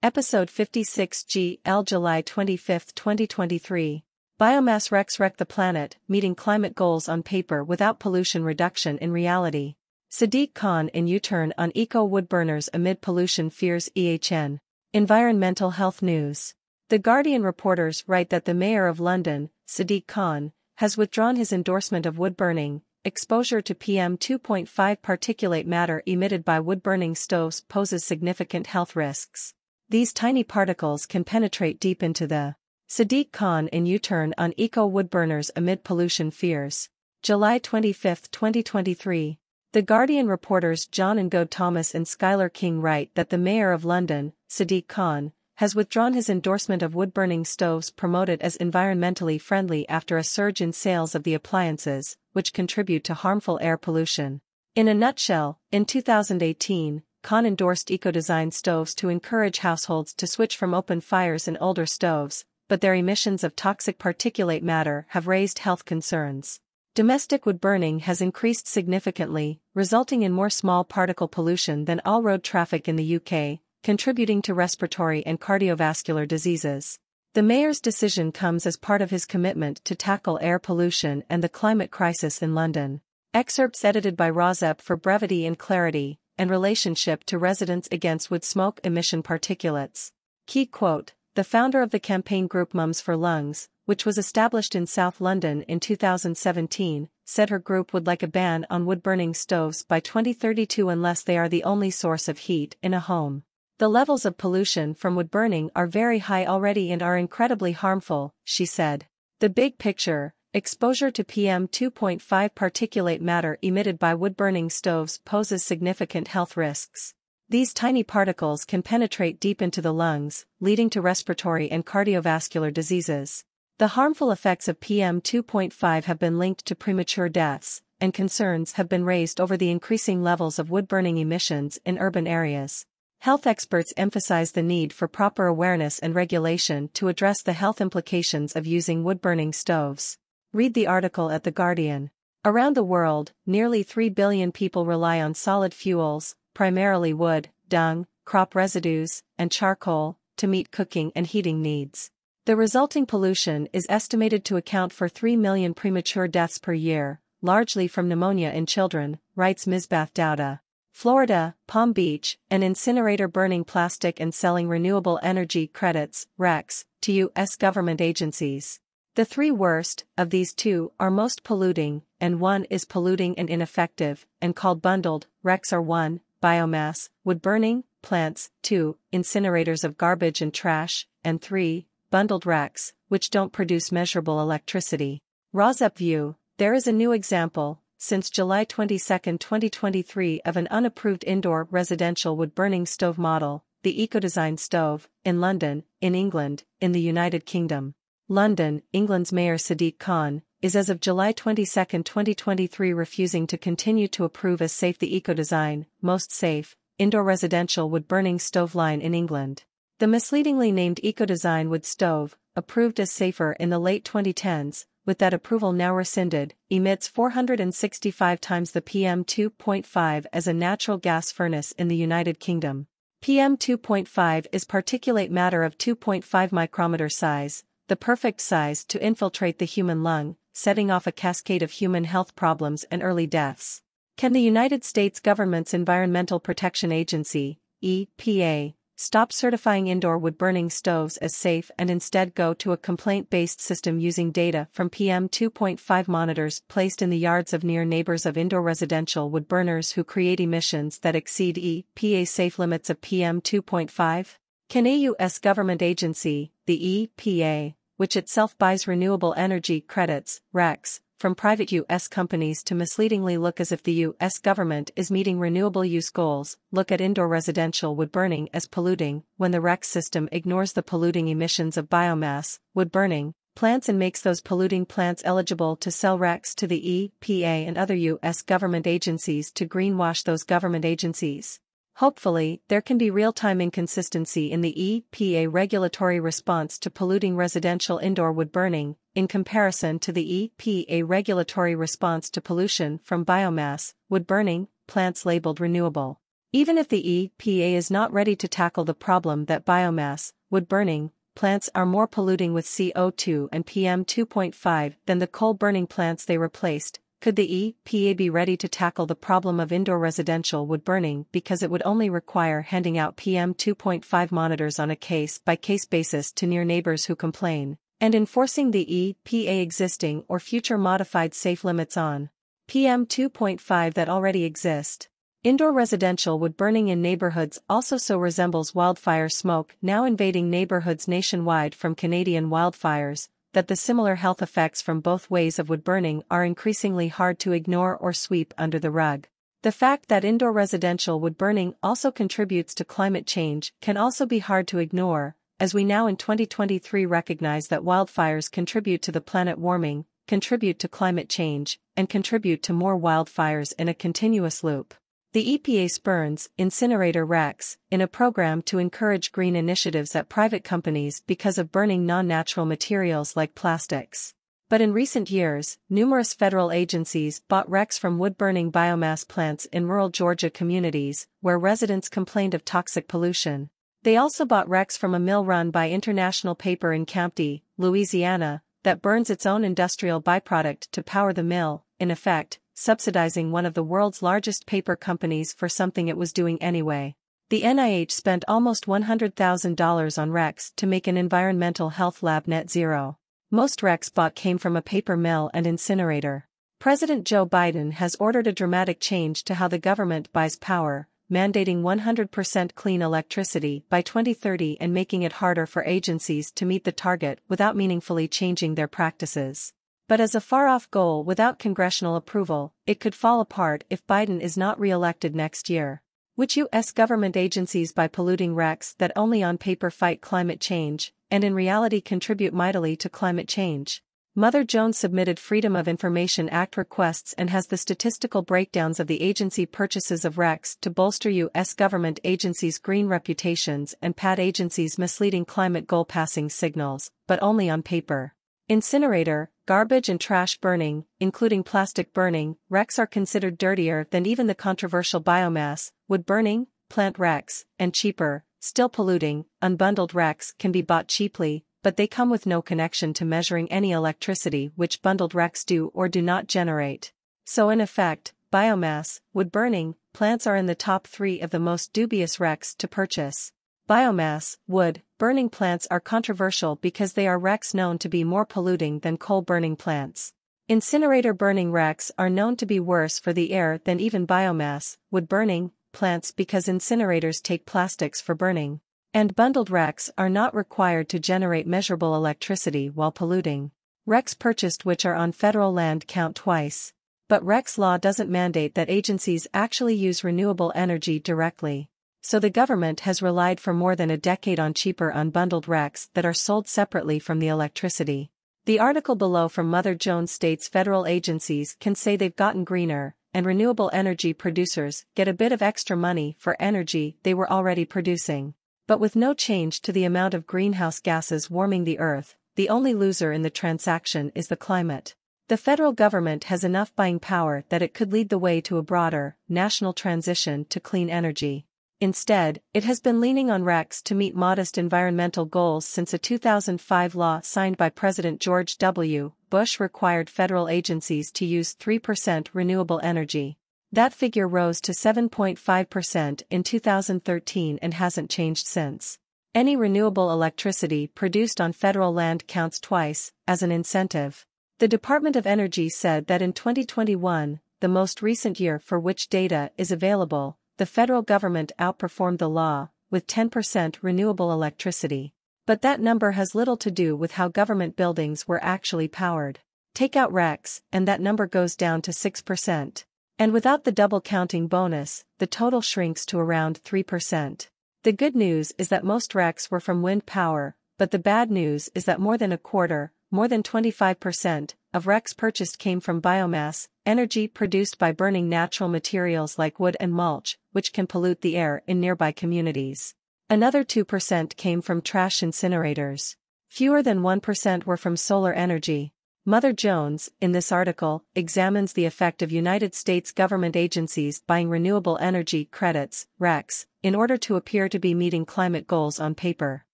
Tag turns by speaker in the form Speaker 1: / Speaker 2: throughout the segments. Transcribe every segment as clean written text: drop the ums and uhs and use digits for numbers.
Speaker 1: Episode 56 July 25, 2023. Biomass RECs wreck the planet, meeting climate goals on paper without pollution reduction in reality. Sadiq Khan in U-turn on eco-wood burners amid pollution fears EHN. Environmental health news. The Guardian reporters write that the Mayor of London, Sadiq Khan, has withdrawn his endorsement of wood burning. Exposure to PM 2.5 particulate matter emitted by wood-burning stoves poses significant health risks. These tiny particles can penetrate deep into the Sadiq Khan in U-turn on eco-wood burners amid pollution fears. July 25, 2023. The Guardian reporters John and Gode Thomas and Skylar King write that the Mayor of London, Sadiq Khan, has withdrawn his endorsement of wood-burning stoves promoted as environmentally friendly after a surge in sales of the appliances, which contribute to harmful air pollution. In a nutshell, in 2018, Khan endorsed eco-design stoves to encourage households to switch from open fires and older stoves, but their emissions of toxic particulate matter have raised health concerns. Domestic wood burning has increased significantly, resulting in more small particle pollution than all road traffic in the UK, contributing to respiratory and cardiovascular diseases. The Mayor's decision comes as part of his commitment to tackle air pollution and the climate crisis in London. Excerpts edited by Rozep for brevity and clarity, and relationship to residents against wood smoke emission particulates. Key quote: the founder of the campaign group Mums for Lungs, which was established in South London in 2017, said her group would like a ban on wood-burning stoves by 2032 unless they are the only source of heat in a home. The levels of pollution from wood burning are very high already and are incredibly harmful, she said. The big picture: exposure to PM 2.5 particulate matter emitted by wood-burning stoves poses significant health risks. These tiny particles can penetrate deep into the lungs, leading to respiratory and cardiovascular diseases. The harmful effects of PM 2.5 have been linked to premature deaths, and concerns have been raised over the increasing levels of wood-burning emissions in urban areas. Health experts emphasize the need for proper awareness and regulation to address the health implications of using wood-burning stoves. Read the article at The Guardian. Around the world, nearly 3 billion people rely on solid fuels, primarily wood, dung, crop residues, and charcoal, to meet cooking and heating needs. The resulting pollution is estimated to account for 3 million premature deaths per year, largely from pneumonia in children, writes Misbath Dowda. Florida, Palm Beach, an incinerator burning plastic and selling renewable energy credits, RECs, to U.S. government agencies. The three worst of these two are most polluting, and one is polluting and ineffective, and called bundled. RECs are 1. Biomass, wood burning, plants, 2. Incinerators of garbage and trash, and 3. Bundled RECs, which don't produce measurable electricity. Rozep view: there is a new example, since July 22, 2023, of an unapproved indoor residential wood-burning stove model, the Ecodesign stove, in London, in England, in the United Kingdom. London, England's Mayor Sadiq Khan, is as of July 22, 2023 refusing to continue to approve as safe the Ecodesign, most safe, indoor residential wood-burning stove line in England. The misleadingly named Ecodesign wood stove, approved as safer in the late 2010s, with that approval now rescinded, emits 465 times the PM 2.5 as a natural gas furnace in the United Kingdom. PM 2.5 is particulate matter of 2.5 micrometer size, the perfect size to infiltrate the human lung, setting off a cascade of human health problems and early deaths. Can the United States government's Environmental Protection Agency, EPA, stop certifying indoor wood-burning stoves as safe and instead go to a complaint-based system using data from PM 2.5 monitors placed in the yards of near neighbors of indoor residential wood burners who create emissions that exceed EPA safe limits of PM 2.5? Can a U.S. government agency, the EPA, which itself buys renewable energy credits, RECs, from private U.S. companies to misleadingly look as if the U.S. government is meeting renewable use goals, look at indoor residential wood burning as polluting, when the REC system ignores the polluting emissions of biomass, wood burning, plants and makes those polluting plants eligible to sell RECs to the EPA and other U.S. government agencies to greenwash those government agencies? Hopefully, there can be real-time inconsistency in the EPA regulatory response to polluting residential indoor wood burning, in comparison to the EPA regulatory response to pollution from biomass, wood burning, plants labeled renewable. Even if the EPA is not ready to tackle the problem that biomass, wood-burning, plants are more polluting with CO2 and PM2.5 than the coal-burning plants they replaced, could the EPA be ready to tackle the problem of indoor residential wood-burning because it would only require handing out PM2.5 monitors on a case-by-case basis to near neighbors who complain, and enforcing the EPA existing or future modified safe limits on PM2.5 that already exist? Indoor residential wood burning in neighborhoods also so resembles wildfire smoke now invading neighborhoods nationwide from Canadian wildfires, that the similar health effects from both ways of wood burning are increasingly hard to ignore or sweep under the rug. The fact that indoor residential wood burning also contributes to climate change can also be hard to ignore, as we now in 2023 recognize that wildfires contribute to the planet warming, contribute to climate change, and contribute to more wildfires in a continuous loop. The EPA spurns incinerator RECs in a program to encourage green initiatives at private companies because of burning non-natural materials like plastics. But in recent years, numerous federal agencies bought RECs from wood-burning biomass plants in rural Georgia communities where residents complained of toxic pollution. They also bought RECs from a mill run by International Paper in County, Louisiana, that burns its own industrial byproduct to power the mill, in effect, subsidizing one of the world's largest paper companies for something it was doing anyway. The NIH spent almost $100,000 on RECs to make an environmental health lab net zero. Most RECs bought came from a paper mill and incinerator. President Joe Biden has ordered a dramatic change to how the government buys power, mandating 100% clean electricity by 2030 and making it harder for agencies to meet the target without meaningfully changing their practices. But as a far-off goal without congressional approval, it could fall apart if Biden is not re-elected next year. Which U.S. government agencies buy polluting RECs that only on paper fight climate change, and in reality contribute mightily to climate change? Mother Jones submitted Freedom of Information Act requests and has the statistical breakdowns of the agency purchases of RECs to bolster U.S. government agencies' green reputations and pad agencies' misleading climate goal-passing signals, but only on paper. Incinerator, garbage and trash burning, including plastic burning, RECs are considered dirtier than even the controversial biomass, wood burning, plant RECs, and cheaper, still polluting, unbundled RECs can be bought cheaply, but they come with no connection to measuring any electricity which bundled RECs do or do not generate. So in effect, biomass, wood burning, plants are in the top 3 of the most dubious RECs to purchase. Biomass, wood, burning plants are controversial because they are RECs known to be more polluting than coal-burning plants. Incinerator burning RECs are known to be worse for the air than even biomass, wood burning, plants because incinerators take plastics for burning. And bundled RECs are not required to generate measurable electricity while polluting. RECs purchased which are on federal land count twice. But RECs law doesn't mandate that agencies actually use renewable energy directly. So the government has relied for more than a decade on cheaper unbundled RECs that are sold separately from the electricity. The article below from Mother Jones states federal agencies can say they've gotten greener, and renewable energy producers get a bit of extra money for energy they were already producing. But with no change to the amount of greenhouse gases warming the earth, the only loser in the transaction is the climate. The federal government has enough buying power that it could lead the way to a broader, national transition to clean energy. Instead, it has been leaning on RECs to meet modest environmental goals since a 2005 law signed by President George W. Bush required federal agencies to use 3% renewable energy. That figure rose to 7.5% in 2013 and hasn't changed since. Any renewable electricity produced on federal land counts twice, as an incentive. The Department of Energy said that in 2021, the most recent year for which data is available, the federal government outperformed the law, with 10% renewable electricity. But that number has little to do with how government buildings were actually powered. Take out RECs, and that number goes down to 6%. And without the double counting bonus, the total shrinks to around 3%. The good news is that most RECs were from wind power, but the bad news is that more than a quarter, more than 25%, of RECs purchased came from biomass, energy produced by burning natural materials like wood and mulch, which can pollute the air in nearby communities. Another 2% came from trash incinerators. Fewer than 1% were from solar energy. Mother Jones, in this article, examines the effect of United States government agencies buying renewable energy credits, RECs, in order to appear to be meeting climate goals on paper.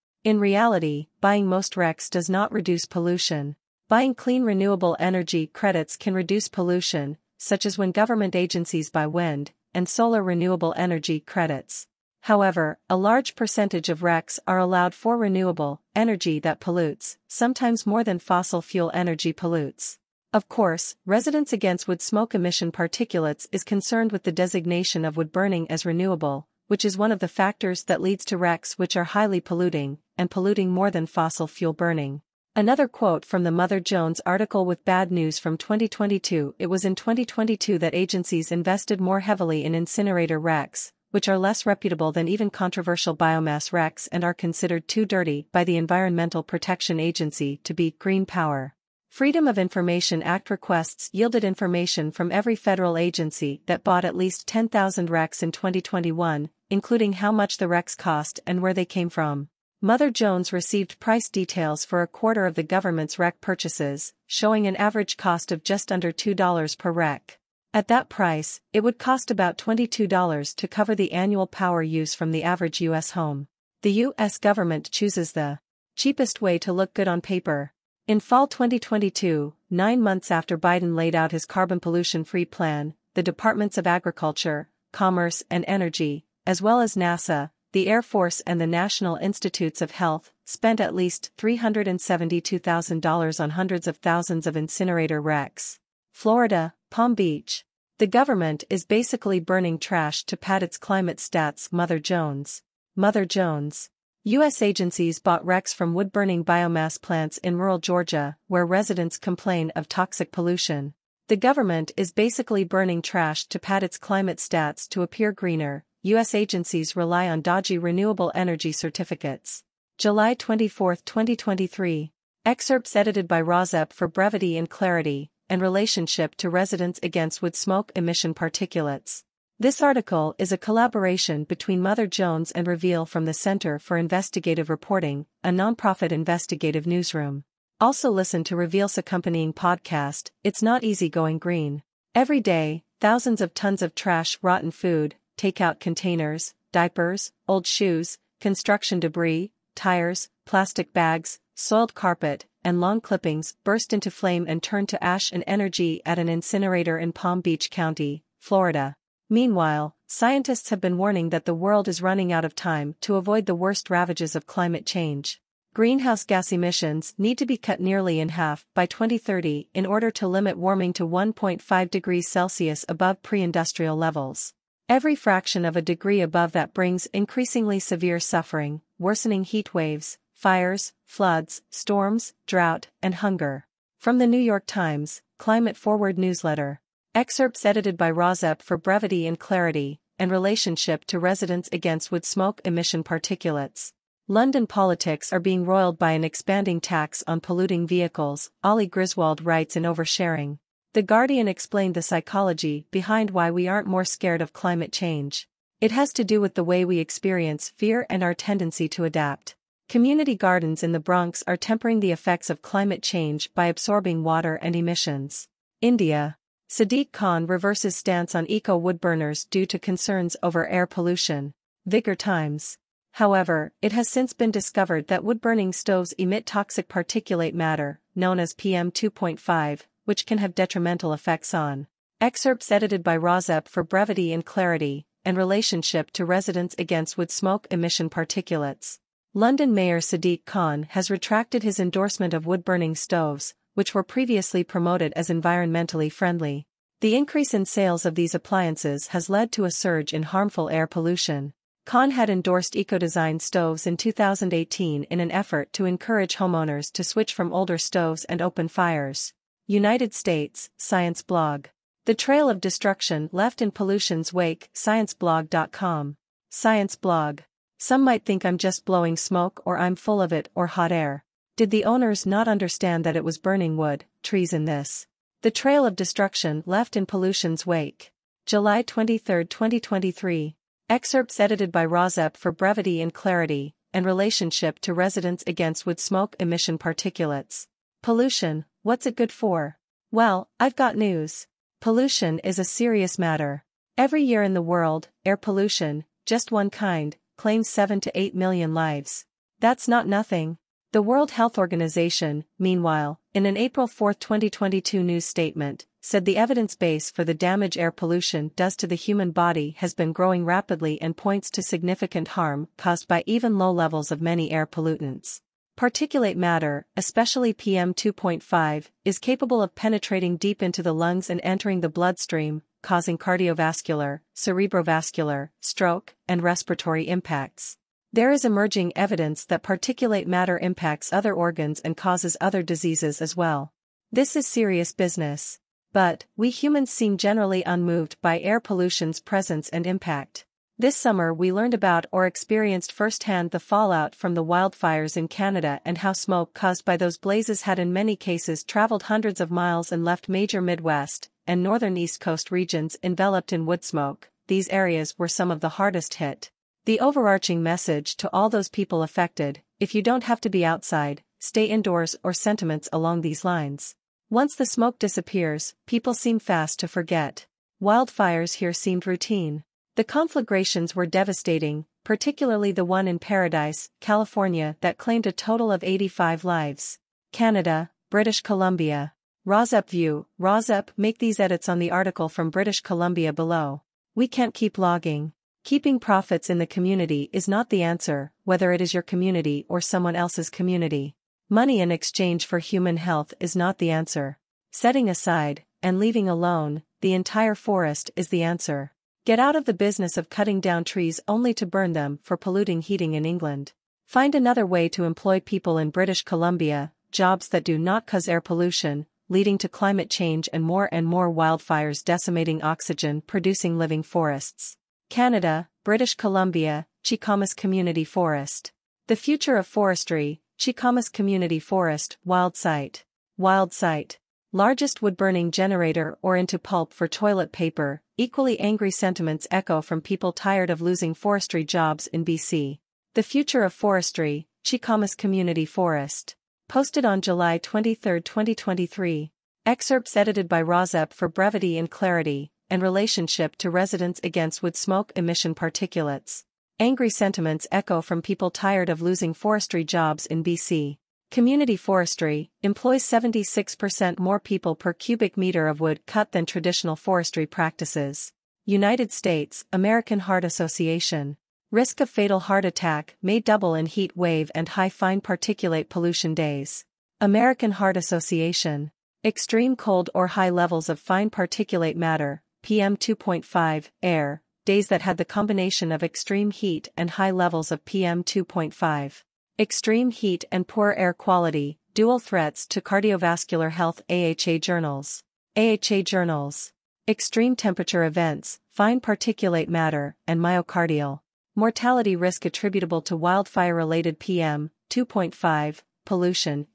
Speaker 1: In reality, buying most RECs does not reduce pollution. Buying clean renewable energy credits can reduce pollution, such as when government agencies buy wind and solar renewable energy credits. However, a large percentage of RECs are allowed for renewable energy that pollutes, sometimes more than fossil fuel energy pollutes. Of course, Residents Against Wood Smoke Emission Particulates is concerned with the designation of wood burning as renewable, which is one of the factors that leads to RECs which are highly polluting, and polluting more than fossil fuel burning. Another quote from the Mother Jones article with bad news from 2022. It was in 2022 that agencies invested more heavily in incinerator RECs, which are less reputable than even controversial biomass RECs and are considered too dirty by the Environmental Protection Agency to be green power. Freedom of Information Act requests yielded information from every federal agency that bought at least 10,000 RECs in 2021, including how much the RECs cost and where they came from. Mother Jones received price details for a quarter of the government's REC purchases, showing an average cost of just under $2 per REC. At that price, it would cost about $22 to cover the annual power use from the average U.S. home. The U.S. government chooses the cheapest way to look good on paper. In fall 2022, 9 months after Biden laid out his carbon pollution-free plan, the Departments of Agriculture, Commerce and Energy, as well as NASA, the Air Force and the National Institutes of Health, spent at least $372,000 on hundreds of thousands of incinerator RECs. Florida, Palm Beach. The government is basically burning trash to pad its climate stats. Mother Jones. Mother Jones. U.S. agencies bought RECs from wood-burning biomass plants in rural Georgia, where residents complain of toxic pollution. The government is basically burning trash to pad its climate stats to appear greener. U.S. agencies rely on dodgy renewable energy certificates. July 24, 2023. Excerpts edited by Rozep for brevity and clarity, and relationship to Residents Against Wood Smoke Emission Particulates. This article is a collaboration between Mother Jones and Reveal from the Center for Investigative Reporting, a nonprofit investigative newsroom. Also listen to Reveal's accompanying podcast, It's Not Easy Going Green. Every day, thousands of tons of trash, rotten food, takeout containers, diapers, old shoes, construction debris, tires, plastic bags, soiled carpet, and lawn clippings burst into flame and turned to ash and energy at an incinerator in Palm Beach County, Florida. Meanwhile, scientists have been warning that the world is running out of time to avoid the worst ravages of climate change. Greenhouse gas emissions need to be cut nearly in half by 2030 in order to limit warming to 1.5 degrees Celsius above pre-industrial levels. Every fraction of a degree above that brings increasingly severe suffering, worsening heat waves, fires, floods, storms, drought, and hunger. From the New York Times, Climate Forward newsletter. Excerpts edited by Rozep for brevity and clarity, and relationship to Residents Against Wood Smoke Emission Particulates. London politics are being roiled by an expanding tax on polluting vehicles, Ollie Griswold writes in Oversharing. The Guardian explained the psychology behind why we aren't more scared of climate change. It has to do with the way we experience fear and our tendency to adapt. Community gardens in the Bronx are tempering the effects of climate change by absorbing water and emissions. India. Sadiq Khan reverses stance on eco-wood burners due to concerns over air pollution. Vigor Times. However, it has since been discovered that wood-burning stoves emit toxic particulate matter, known as PM 2.5, which can have detrimental effects on. Excerpts edited by Rozep for brevity and clarity, and relationship to Residents Against Wood Smoke Emission Particulates. London Mayor Sadiq Khan has retracted his endorsement of wood-burning stoves, which were previously promoted as environmentally friendly. The increase in sales of these appliances has led to a surge in harmful air pollution. Khan had endorsed eco-design stoves in 2018 in an effort to encourage homeowners to switch from older stoves and open fires. United States, Science Blog. The Trail of Destruction Left in Pollution's Wake, ScienceBlog.com. Science Blog. Some might think I'm just blowing smoke or I'm full of it or hot air. Did the owners not understand that it was burning wood, trees in this? The Trail of Destruction Left in Pollution's Wake. July 23, 2023. Excerpts edited by Rozep for brevity and clarity, and relationship to Residents Against Wood Smoke Emission Particulates. Pollution, What's it good for? Well, I've got news. Pollution is a serious matter. Every year in the world, air pollution, just one kind, claims 7 to 8 million lives. That's not nothing. The World Health Organization, meanwhile, in an April 4, 2022 news statement, said the evidence base for the damage air pollution does to the human body has been growing rapidly and points to significant harm caused by even low levels of many air pollutants. Particulate matter, especially PM 2.5, is capable of penetrating deep into the lungs and entering the bloodstream, causing cardiovascular, cerebrovascular, stroke, and respiratory impacts. There is emerging evidence that particulate matter impacts other organs and causes other diseases as well. This is serious business. But, we humans seem generally unmoved by air pollution's presence and impact. This summer we learned about or experienced firsthand the fallout from the wildfires in Canada and how smoke caused by those blazes had in many cases traveled hundreds of miles and left major Midwest and northern East Coast regions enveloped in wood smoke. These areas were some of the hardest hit. The overarching message to all those people affected, if you don't have to be outside, stay indoors, or sentiments along these lines. Once the smoke disappears, people seem fast to forget. Wildfires here seemed routine. The conflagrations were devastating, particularly the one in Paradise, California that claimed a total of 85 lives. Canada, British Columbia. Rosep view, Rosep make these edits on the article from British Columbia below. We can't keep logging. Keeping profits in the community is not the answer, whether it is your community or someone else's community. Money in exchange for human health is not the answer. Setting aside, and leaving alone, the entire forest is the answer. Get out of the business of cutting down trees only to burn them for polluting heating in England. Find another way to employ people in British Columbia, jobs that do not cause air pollution, leading to climate change and more wildfires decimating oxygen-producing living forests. Canada, British Columbia, Cheekamus Community Forest. The future of forestry, Cheekamus Community Forest, Wild Site. Wild Site. Largest wood-burning generator or into pulp for toilet paper. Equally angry sentiments echo from people tired of losing forestry jobs in BC. The future of forestry, Cheekamus Community Forest. Posted on July 23, 2023. Excerpts edited by Rosep for brevity and clarity, and relationship to residents against wood smoke emission particulates. Angry sentiments echo from people tired of losing forestry jobs in BC. Community forestry employs 76% more people per cubic meter of wood cut than traditional forestry practices. United States, American Heart Association. Risk of fatal heart attack may double in heat wave and high fine particulate pollution days. American Heart Association. Extreme cold or high levels of fine particulate matter, PM 2.5, air, days that had the combination of extreme heat and high levels of PM 2.5. Extreme heat and poor air quality, dual threats to cardiovascular health. AHA journals. AHA journals. Extreme temperature events, fine particulate matter, and myocardial mortality risk attributable to wildfire-related PM 2.5 pollution.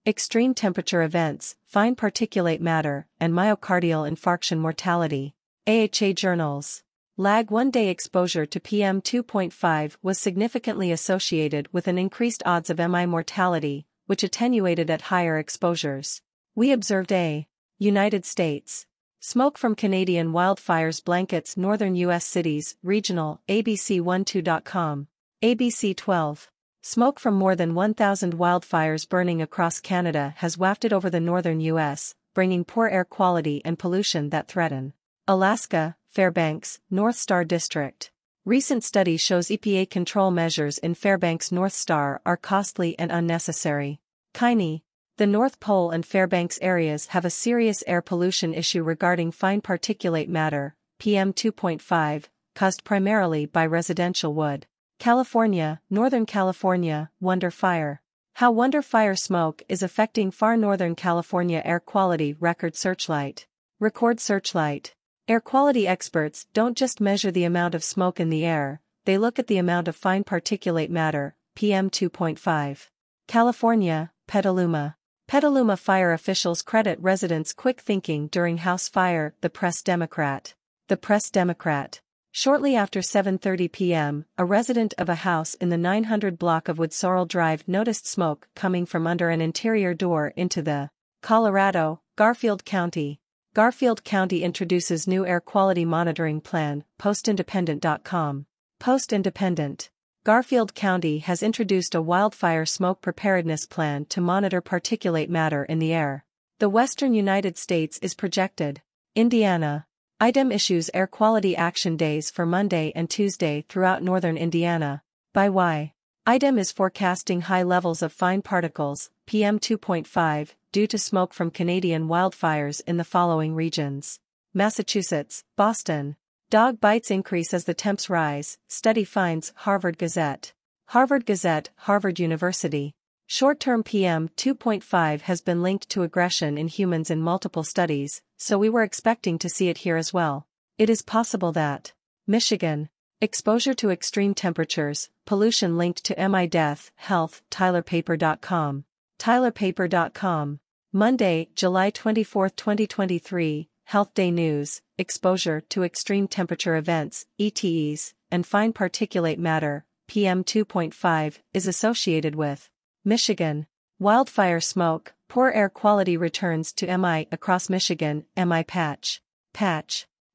Speaker 1: Extreme temperature events, fine particulate matter, and myocardial infarction mortality. AHA journals. Lag 1-day exposure to PM 2.5 was significantly associated with an increased odds of MI mortality, which attenuated at higher exposures. We observed a United States. Smoke from Canadian wildfires blankets northern U.S. cities, regional, ABC12.com. ABC 12. Smoke from more than 1,000 wildfires burning across Canada has wafted over the northern U.S., bringing poor air quality and pollution that threaten Alaska, Fairbanks, North Star District. Recent study shows EPA control measures in Fairbanks North Star are costly and unnecessary. Kiney. The North Pole and Fairbanks areas have a serious air pollution issue regarding fine particulate matter, PM 2.5, caused primarily by residential wood. California, Northern California, Wonder Fire. How Wonder Fire smoke is affecting far Northern California air quality. Record Searchlight. Record Searchlight. Air quality experts don't just measure the amount of smoke in the air, they look at the amount of fine particulate matter, PM 2.5. California, Petaluma. Petaluma fire officials credit residents' quick thinking during house fire. The Press Democrat. The Press Democrat. Shortly after 7:30 p.m., a resident of a house in the 900 block of Woodsorrel Drive noticed smoke coming from under an interior door into the Colorado, Garfield County. Garfield County introduces new air quality monitoring plan, postindependent.com. Post-Independent. Garfield County has introduced a wildfire smoke preparedness plan to monitor particulate matter in the air. The western United States is projected. Indiana. IDEM issues air quality action days for Monday and Tuesday throughout northern Indiana. By Y. IDEM is forecasting high levels of fine particles, PM 2.5, due to smoke from Canadian wildfires in the following regions. Massachusetts, Boston. Dog bites increase as the temps rise, study finds Harvard Gazette. Harvard Gazette, Harvard University. Short-term PM 2.5 has been linked to aggression in humans in multiple studies, so we were expecting to see it here as well. It is possible that Michigan. Exposure to extreme temperatures, pollution linked to MI death, health, tylerpaper.com. tylerpaper.com. Monday, July 24, 2023, Health Day News, exposure to extreme temperature events, ETEs, and fine particulate matter, PM 2.5, is associated with Michigan. Wildfire smoke, poor air quality returns to MI across Michigan, MI patch.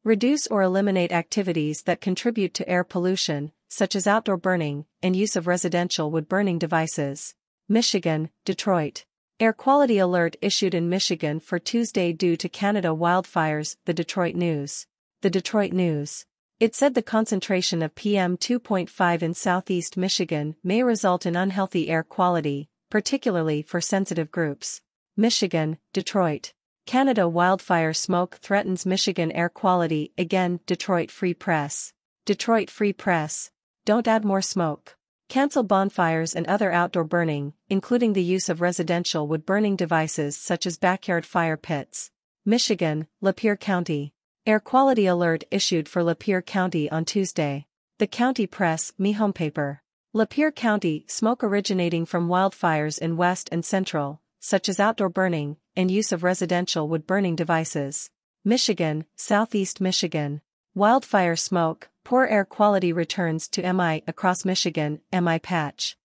Speaker 1: Reduce or eliminate activities that contribute to air pollution, such as outdoor burning, and use of residential wood-burning devices. Michigan, Detroit. Air quality alert issued in Michigan for Tuesday due to Canada wildfires, the Detroit News. The Detroit News. It said the concentration of PM 2.5 in southeast Michigan may result in unhealthy air quality, particularly for sensitive groups. Michigan, Detroit. Canada wildfire smoke threatens Michigan air quality again. Detroit Free Press. Detroit Free Press. Don't add more smoke. Cancel bonfires and other outdoor burning, including the use of residential wood-burning devices such as backyard fire pits. Michigan, Lapeer County. Air quality alert issued for Lapeer County on Tuesday. The County Press, Me Home Paper. Lapeer County, smoke originating from wildfires in west and central, such as outdoor burning, and use of residential wood-burning devices. Michigan, Southeast Michigan. Wildfire smoke, poor air quality returns to MI across Michigan, MI patch.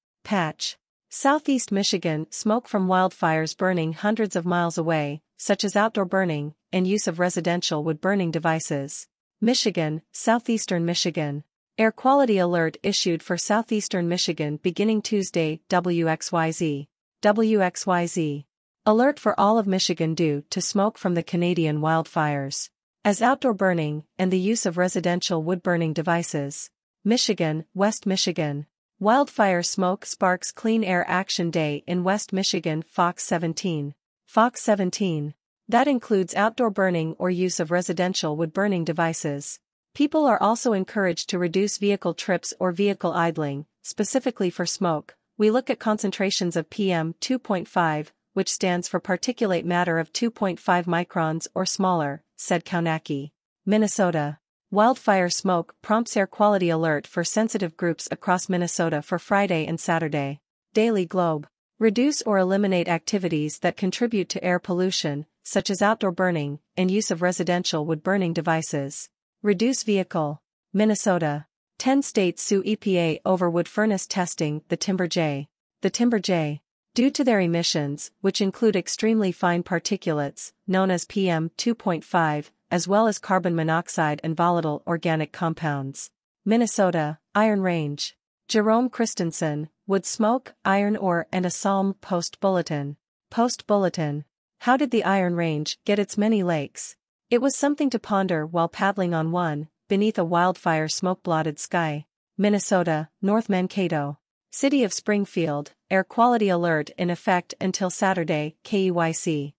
Speaker 1: Southeast Michigan, smoke from wildfires burning hundreds of miles away, such as outdoor burning, and use of residential wood-burning devices. Michigan, Southeastern Michigan. Air quality alert issued for southeastern Michigan beginning Tuesday. WXYZ. Alert for all of Michigan due to smoke from the Canadian wildfires, as outdoor burning and the use of residential wood-burning devices. Michigan, West Michigan. Wildfire smoke sparks Clean Air Action Day in West Michigan. Fox 17. That includes outdoor burning or use of residential wood-burning devices. People are also encouraged to reduce vehicle trips or vehicle idling, specifically for smoke. We look at concentrations of PM 2.5, which stands for particulate matter of 2.5 microns or smaller, said Kaunaki. Minnesota. Wildfire smoke prompts air quality alert for sensitive groups across Minnesota for Friday and Saturday. Daily Globe. Reduce or eliminate activities that contribute to air pollution, such as outdoor burning, and use of residential wood-burning devices. Reduce vehicle. Minnesota. 10 states sue EPA over wood furnace testing. The Timber J. Due to their emissions, which include extremely fine particulates, known as PM 2.5, as well as carbon monoxide and volatile organic compounds. Minnesota, Iron Range. Jerome Christensen, Wood Smoke, Iron Ore and a Psalm. Post Bulletin. How did the Iron Range get its many lakes? It was something to ponder while paddling on one, beneath a wildfire smoke-blotted sky. Minnesota, North Mankato. City of Springfield, air quality alert in effect until Saturday. KEYC.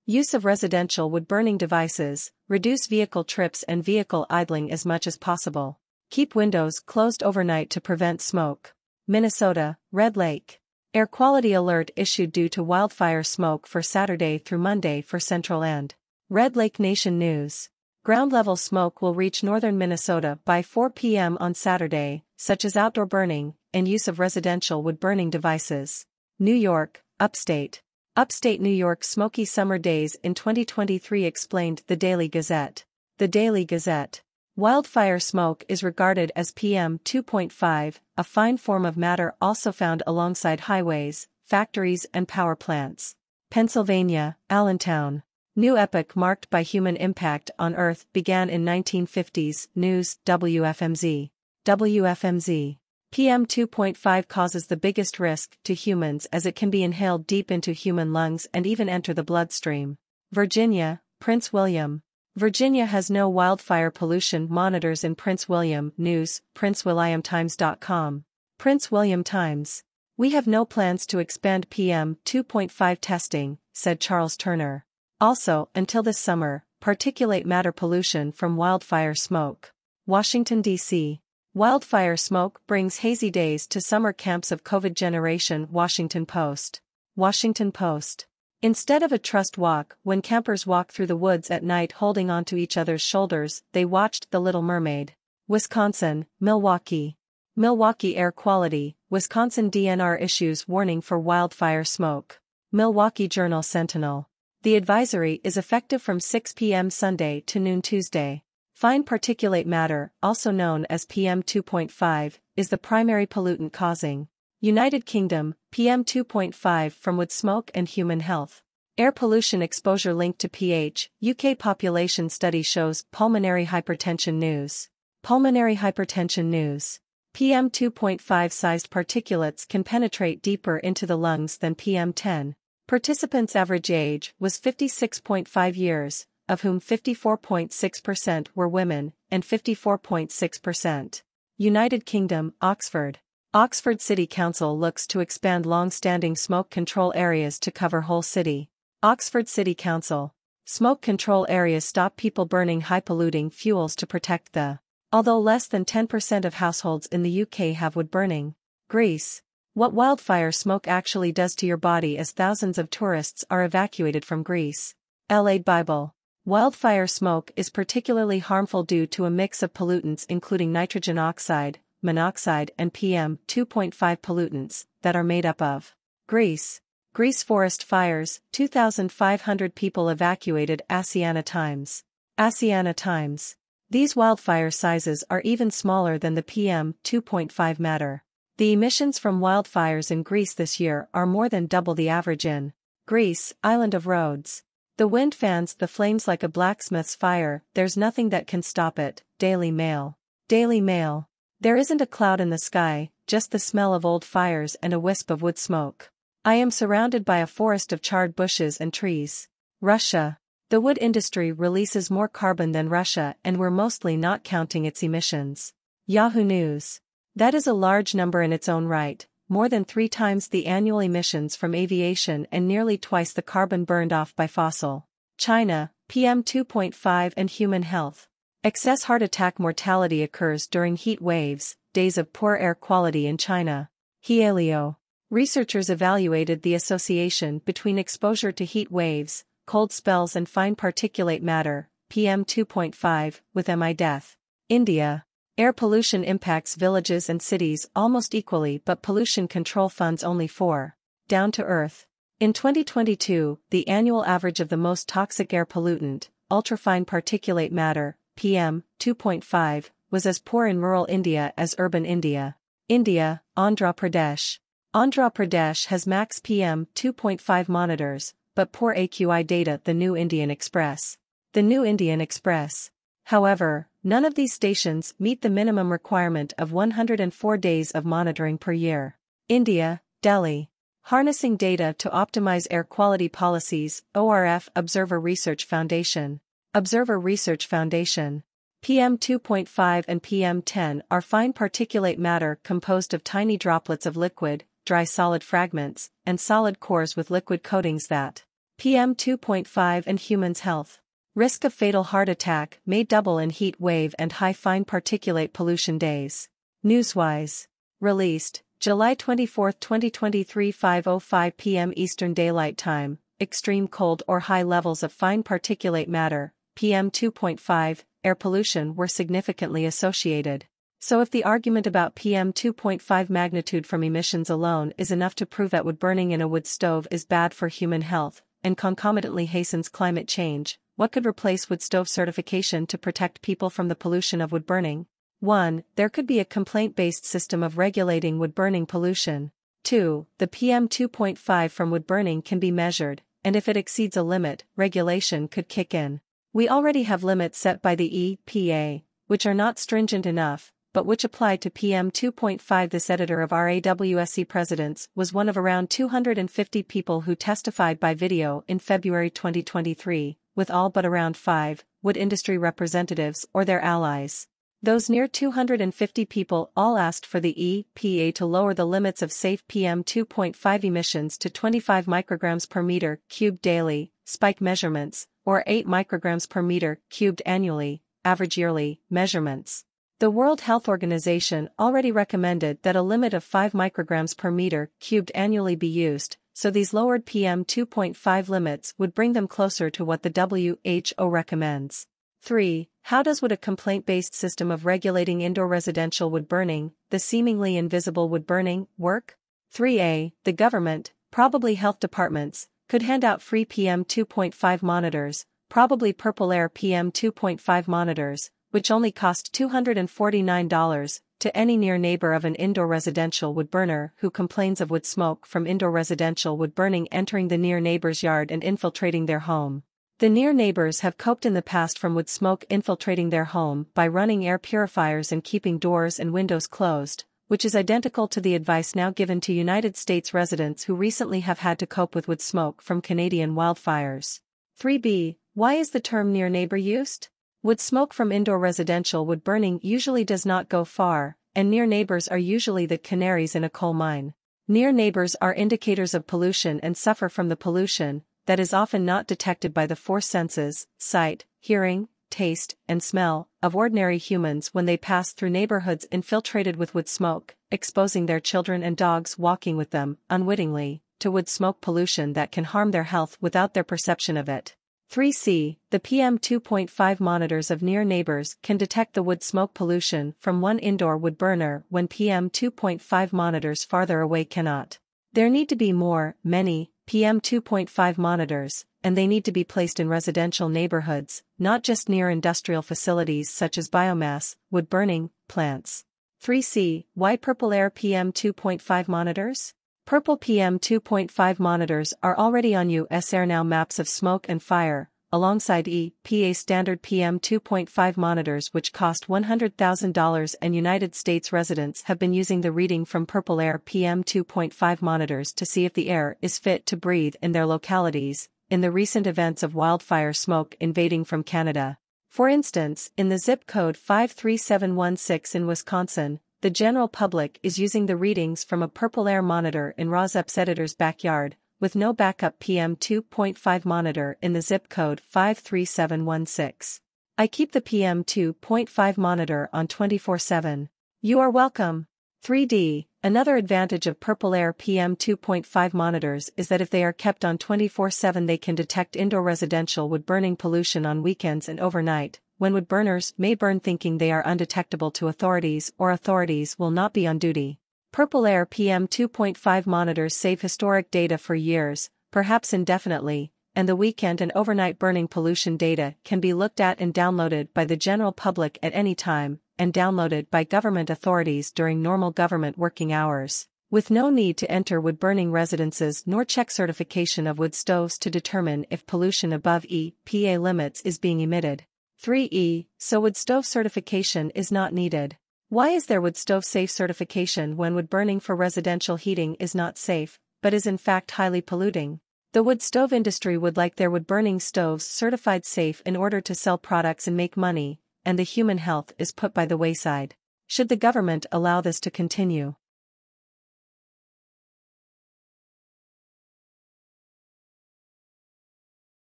Speaker 1: Use of residential wood-burning devices, reduce vehicle trips and vehicle idling as much as possible. Keep windows closed overnight to prevent smoke. Minnesota, Red Lake. Air quality alert issued due to wildfire smoke for Saturday through Monday for Central and Red Lake Nation News. Ground-level smoke will reach northern Minnesota by 4 p.m. on Saturday, such as outdoor burning, and use of residential wood-burning devices. New York, Upstate. Upstate New York smoky summer days in 2023 explained The Daily Gazette. The Daily Gazette. Wildfire smoke is regarded as PM 2.5, a fine form of matter also found alongside highways, factories and power plants. Pennsylvania, Allentown. New epoch marked by human impact on Earth began in 1950s. News, WFMZ. WFMZ. PM 2.5 causes the biggest risk to humans as it can be inhaled deep into human lungs and even enter the bloodstream. Virginia, Prince William. Virginia has no wildfire pollution monitors in Prince William. News, PrinceWilliamTimes.com. Prince William Times. We have no plans to expand PM 2.5 testing, said Charles Turner. Also, until this summer, particulate matter pollution from wildfire smoke. Washington, D.C. Wildfire smoke brings hazy days to summer camps of COVID generation. Washington Post. Washington Post. Instead of a trust walk, when campers walk through the woods at night holding onto each other's shoulders, they watched The Little Mermaid. Wisconsin, Milwaukee. Milwaukee air quality, Wisconsin DNR issues warning for wildfire smoke. Milwaukee Journal-Sentinel. The advisory is effective from 6 p.m. Sunday to noon Tuesday. Fine particulate matter, also known as PM 2.5, is the primary pollutant causing United Kingdom, PM 2.5 from wood smoke and human health. Air pollution exposure linked to pH, UK population study shows. Pulmonary hypertension news. Pulmonary hypertension news. PM 2.5 sized particulates can penetrate deeper into the lungs than PM 10. Participants' average age was 56.5 years, of whom 54.6% were women, and 54.6%. United Kingdom, Oxford. Oxford City Council looks to expand long-standing smoke control areas to cover whole city. Oxford City Council. Smoke control areas stop people burning high-polluting fuels to protect the. Although less than 10% of households in the UK have wood burning. Greece. What wildfire smoke actually does to your body as thousands of tourists are evacuated from Greece. LA Bible. Wildfire smoke is particularly harmful due to a mix of pollutants including nitrogen oxide, monoxide and PM 2.5 pollutants that are made up of. Greece. Greece forest fires, 2,500 people evacuated. Asiana Times. Asiana Times. These wildfire sizes are even smaller than the PM 2.5 matter. The emissions from wildfires in Greece this year are more than double the average in Greece, island of Rhodes. The wind fans the flames like a blacksmith's fire, there's nothing that can stop it. Daily Mail. Daily Mail. There isn't a cloud in the sky, just the smell of old fires and a wisp of wood smoke. I am surrounded by a forest of charred bushes and trees. Russia. The wood industry releases more carbon than Russia and we're mostly not counting its emissions. Yahoo News. That is a large number in its own right, more than 3 times the annual emissions from aviation and nearly twice the carbon burned off by fossil. China, PM 2.5 and human health. Excess heart attack mortality occurs during heat waves, days of poor air quality in China. Helio. Researchers evaluated the association between exposure to heat waves, cold spells and fine particulate matter, PM 2.5, with MI death. India. Air pollution impacts villages and cities almost equally but pollution control funds only for. Down to earth. In 2022, the annual average of the most toxic air pollutant, ultrafine particulate matter, PM 2.5, was as poor in rural India as urban India. India, Andhra Pradesh. Andhra Pradesh has max PM 2.5 monitors, but poor AQI data. The New Indian Express. The New Indian Express. However, none of these stations meet the minimum requirement of 104 days of monitoring per year. India, Delhi. Harnessing data to optimize air quality policies. ORF Observer Research Foundation. Observer Research Foundation. PM 2.5 and PM 10 are fine particulate matter composed of tiny droplets of liquid, dry solid fragments, and solid cores with liquid coatings that. PM 2.5 and humans' health. Risk of fatal heart attack may double in heat wave and high fine particulate pollution days. Newswise. Released, July 24, 2023 5:05 p.m. Eastern Daylight Time. Extreme cold or high levels of fine particulate matter, PM 2.5, air pollution were significantly associated. So if the argument about PM 2.5 magnitude from emissions alone is enough to prove that wood burning in a wood stove is bad for human health, and concomitantly hastens climate change, what could replace wood stove certification to protect people from the pollution of wood burning? 1. There could be a complaint-based system of regulating wood burning pollution. 2. The PM 2.5 from wood burning can be measured, and if it exceeds a limit, regulation could kick in. We already have limits set by the EPA, which are not stringent enough, but which apply to PM 2.5. This editor of RAWSC Presidents was one of around 250 people who testified by video in February 2023, with all but around 5 wood industry representatives or their allies. Those near 250 people all asked for the EPA to lower the limits of safe PM 2.5 emissions to 25 micrograms per meter cubed daily, spike measurements, or 8 micrograms per meter cubed annually, average yearly, measurements. The World Health Organization already recommended that a limit of 5 micrograms per meter cubed annually be used, so these lowered PM 2.5 limits would bring them closer to what the WHO recommends. 3. How does a complaint-based system of regulating indoor residential wood burning, the seemingly invisible wood burning, work? 3a. The government, probably health departments, could hand out free PM 2.5 monitors, probably Purple Air PM 2.5 monitors, which only cost $249, to any near neighbor of an indoor residential wood burner who complains of wood smoke from indoor residential wood burning entering the near neighbor's yard and infiltrating their home. The near neighbors have coped in the past from wood smoke infiltrating their home by running air purifiers and keeping doors and windows closed, which is identical to the advice now given to United States residents who recently have had to cope with wood smoke from Canadian wildfires. 3b. Why is the term near neighbor used? Wood smoke from indoor residential wood burning usually does not go far, and near neighbors are usually the canaries in a coal mine. Near neighbors are indicators of pollution and suffer from the pollution that is often not detected by the four senses, sight, hearing, taste, and smell, of ordinary humans when they pass through neighborhoods infiltrated with wood smoke, exposing their children and dogs walking with them, unwittingly, to wood smoke pollution that can harm their health without their perception of it. 3c. The PM 2.5 monitors of near neighbors can detect the wood smoke pollution from one indoor wood burner when PM 2.5 monitors farther away cannot. There need to be many, PM 2.5 monitors, and they need to be placed in residential neighborhoods, not just near industrial facilities such as biomass, wood burning, plants. 3c. Why Purple Air PM 2.5 monitors? Purple PM 2.5 monitors are already on US Air Now maps of smoke and fire, alongside EPA standard PM 2.5 monitors which cost $100,000, and United States residents have been using the reading from Purple Air PM 2.5 monitors to see if the air is fit to breathe in their localities, in the recent events of wildfire smoke invading from Canada. For instance, in the zip code 53716 in Wisconsin, the general public is using the readings from a Purple Air monitor in RAWSC's editor's backyard, with no backup PM 2.5 monitor in the zip code 53716. I keep the PM 2.5 monitor on 24/7. You are welcome. 3d. Another advantage of Purple Air PM 2.5 monitors is that if they are kept on 24/7 they can detect indoor residential wood burning pollution on weekends and overnight, when wood burners may burn thinking they are undetectable to authorities or authorities will not be on duty. Purple Air PM 2.5 monitors save historic data for years, perhaps indefinitely, and the weekend and overnight burning pollution data can be looked at and downloaded by the general public at any time, and downloaded by government authorities during normal government working hours, with no need to enter wood burning residences nor check certification of wood stoves to determine if pollution above EPA limits is being emitted. 3e. So wood stove certification is not needed. Why is there wood stove safe certification when wood burning for residential heating is not safe, but is in fact highly polluting? The wood stove industry would like their wood burning stoves certified safe in order to sell products and make money, and the human health is put by the wayside. Should the government allow this to continue?